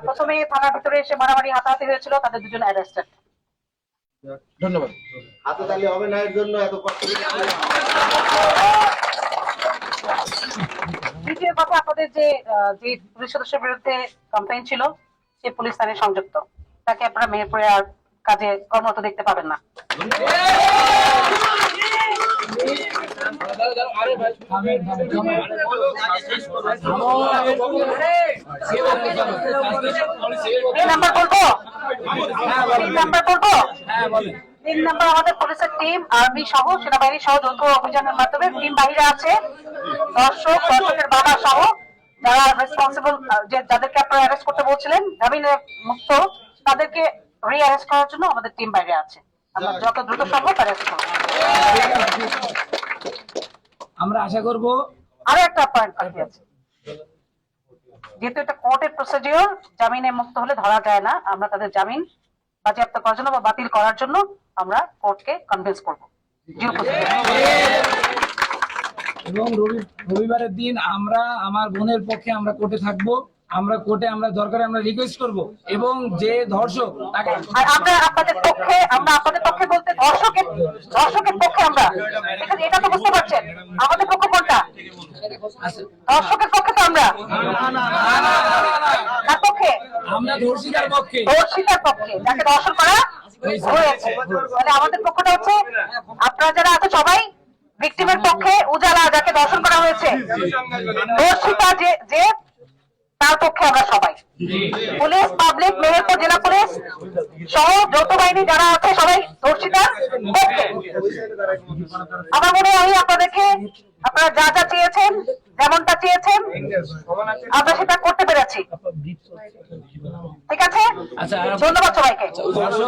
প্রথমে থানার ভিতরে এসে মারামারি হাতাহাতি হয়েছিল, তাদের দুজন অ্যারেস্টেড। ধন্যবাদ। হাতে তালি হবে না এর জন্য এত কষ্ট। দ্বিতীয় কথা, আপনাদের যে পুলিশ সদস্যের বিরুদ্ধে কমপ্লেইন ছিল, সে পুলিশ থানায় সংযুক্ত, তাকে আপনারা মেহেরপুরে আর কাজে কর্মরত দেখতে পাবেন না। তিন নম্বর, আমাদের পুলিশের টিম, আর্মি সহ, সেনাবাহিনী সহ যৌথ অভিযানের মাধ্যমে টিম বাহিরে আছে, দর্শকের বাবা সহ যারা রেসপন্সিবল, যাদেরকে আপনারা অ্যারেস্ট করতে বলছিলেন জামিনে মুক্ত, তাদেরকে রি-অ্যারেস্ট করার জন্য আমাদের টিম বাইরে আছে। আমরা যত দ্রুত সম্ভব অ্যারেস্ট করব। আমরা আশা করব। আরো একটা পয়েন্ট বাকি আছে, যেহেতু এটা কোর্টের প্রসিডিওর, জামিনে মুক্ত হলে ধরা যায় না, আমরা তাদের জামিন বাজেয়াপ্ত করার জন্য বা বাতিল করার জন্য আমরা কোর্টকে কনভিন্স করবো। এবং রবিবারের দিন আমরা আমার বোনের পক্ষে আমরা কোর্টে থাকবো। আমরা কোর্টে আমরা দরকারে আমরা রিকোয়েস্ট করব, এবং যে ধর্ষক তাকে আমরা আপনাদের পক্ষে বলতে দর্শকের পক্ষে আমরা, এটা তো বুঝতে পারছেন আমাদের পক্ষ কোনটা? দর্শকের পক্ষে তো আমরা, তার পক্ষে আমরা ধর্ষিতার পক্ষে, যাকে দর্শন করা হয়েছে। তাহলে আমাদের পক্ষটা হচ্ছে, আপনারা যারা আছে সবাই ভিকটিমের পক্ষে, উজালা যাকে দর্শন করা হয়েছে, ধর্ষিতা যে তার পক্ষে আমরা সবাই। পুলিশ, পাবলিক, মেহেরপুর জেলা পুলিশ সহ যৌথ বাহিনী যারা আছে সবাই ধর্ষিতার পক্ষে। আমার মনে হয় আপনাদেরকে, আপনারা যা যা চেয়েছেন, যেমনটা চেয়েছেন, আমরা সেটা করতে পেরেছি। ঠিক আছে, ধন্যবাদ সবাইকে।